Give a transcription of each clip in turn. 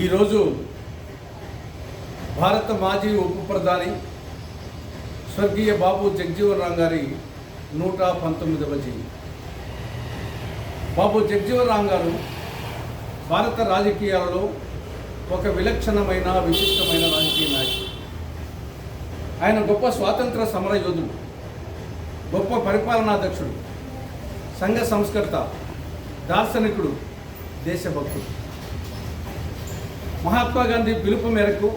ఈరోజు భారత మాజీ ఉప ప్రధాని స్వర్గీయ బాబు జగజీవన్ రామ్ గారి 119వ జయంతి. బాబు జగజీవన్ రామ్ గారు భారత రాజకీయాలలో ఒక విలక్షణమైన విశిష్టమైన రాజకీయ నాయకుడు. ఆయన గొప్ప స్వాతంత్ర సమర యోధుడు, గొప్ప పరిపాలనాధ్యక్షుడు, సంఘ సంస్కర్త, దార్శనికుడు, దేశభక్తుడు. మహాత్మా గాంధీ పిలుపు మేరకు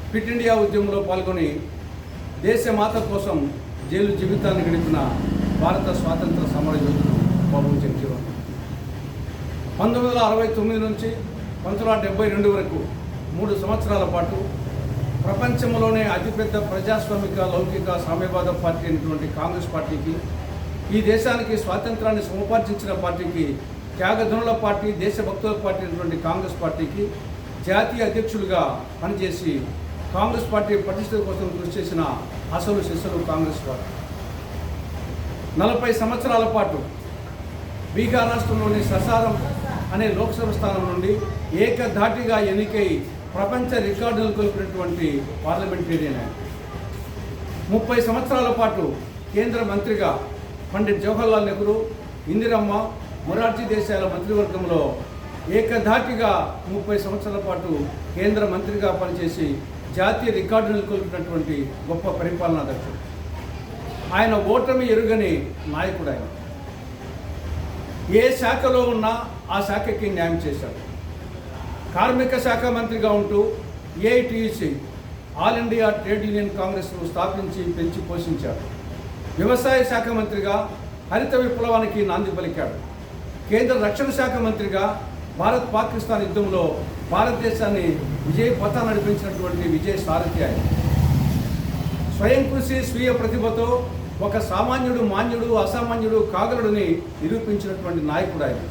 క్విట్ ఇండియా ఉద్యమంలో పాల్గొని దేశమాత కోసం జైలు జీవితాన్ని గడిపిన భారత స్వాతంత్ర సమర యోధుడు బాబు జగజీవన్. 1969 నుంచి 1972 వరకు 3 సంవత్సరాల పాటు ప్రపంచంలోనే అతిపెద్ద ప్రజాస్వామిక లౌకిక సామ్యవాద పార్టీ అయినటువంటి కాంగ్రెస్ పార్టీకి, ఈ దేశానికి స్వాతంత్రాన్ని సముపార్జించిన పార్టీకి, త్యాగధనుల పార్టీ, దేశభక్తుల పార్టీ అయినటువంటి కాంగ్రెస్ పార్టీకి జాతీయ అధ్యక్షులుగా పనిచేసి కాంగ్రెస్ పార్టీ పటిష్టత కోసం కృషి చేసిన అసలు శిశులు కాంగ్రెస్ పార్టీ. 40 సంవత్సరాల పాటు బీహార్ రాష్ట్రంలోని ససారం అనే లోక్సభ స్థానం నుండి ఏకధాటిగా ఎన్నికై ప్రపంచ రికార్డులు కలిపినటువంటి పార్లమెంటేరియన్ ఆయన. 30 సంవత్సరాల పాటు కేంద్ర మంత్రిగా పండిట్ జవహర్లాల్ నెహ్రూ, ఇందిరమ్మ, మొరార్జీ దేశాల మంత్రివర్గంలో ఏకధాటిగా 30 సంవత్సరాల పాటు కేంద్ర మంత్రిగా పనిచేసి జాతీయ రికార్డులు నెలకొల్పినటువంటి గొప్ప పరిపాలనాధ్యక్షుడు. ఆయన ఓటమి ఎరుగని నాయకుడు. ఆయన ఏ శాఖలో ఉన్నా ఆ శాఖకి న్యాయం చేశాడు. కార్మిక శాఖ మంత్రిగా ఉంటూ AITUC, all India trade union కాంగ్రెస్ను స్థాపించి పెంచి పోషించాడు. వ్యవసాయ శాఖ మంత్రిగా హరిత విప్లవానికి నాంది పలికాడు. కేంద్ర రక్షణ శాఖ మంత్రిగా భారత్ పాకిస్తాన్ యుద్ధంలో భారతదేశాన్ని విజయ పథాన్ని నడిపించినటువంటి విజయ సారథి ఆయన. స్వయం కృషి, స్వీయ ప్రతిభతో ఒక సామాన్యుడు, మాన్యుడు, అసామాన్యుడు, కాగలుడిని నిరూపించినటువంటి నాయకుడు ఆయన.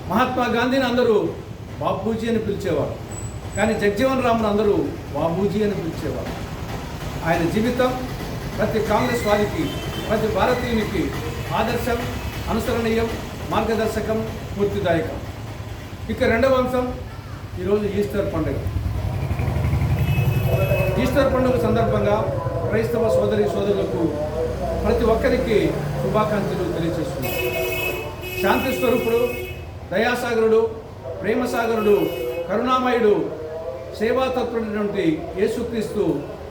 మహాత్మా గాంధీని అందరూ బాపూజీ అని పిలిచేవారు, కానీ జగజీవన్ రామ్ను అందరూ బాబూజీ అని పిలిచేవారు. ఆయన జీవితం ప్రతి కాంగ్రెస్ వారికి, ప్రతి భారతీయునికి ఆదర్శం, అనుసరణీయం, మార్గదర్శకం, స్ఫూర్తిదాయకం. ఇక రెండవ అంశం ఈరోజు ఈస్టర్ పండుగ. ఈస్టర్ పండుగ సందర్భంగా క్రైస్తవ సోదరులకు ప్రతి ఒక్కరికి శుభాకాంక్షలు తెలియజేస్తున్నారు. శాంతి స్వరూపుడు, దయాసాగరుడు, ప్రేమసాగరుడు, కరుణామయుడు, సేవాతత్పరుడైనటువంటి యేసుక్రీస్తు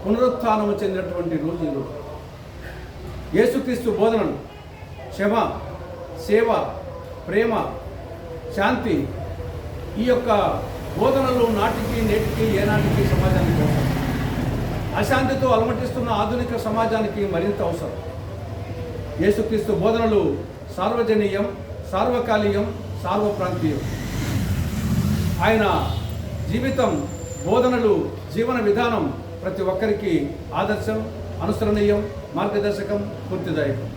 పునరుత్థానము చెందినటువంటి రోజు ఈరోజు. యేసుక్రీస్తు బోధనలు క్షమ, సేవ, ప్రేమ, శాంతి, ఈ యొక్క బోధనలు నాటికి నేటికి ఏనాటికి సమాజానికి అవసరం. అశాంతితో అలమటిస్తున్న ఆధునిక సమాజానికి మరింత అవసరం. యేసుక్రీస్తు బోధనలు సార్వజనీయం, సార్వకాలీయం, సార్వప్రాంతీయం. ఆయన జీవితం, బోధనలు, జీవన విధానం ప్రతి ఒక్కరికి ఆదర్శం, అనుసరణీయం, మార్గదర్శకం, స్ఫూర్తిదాయకం.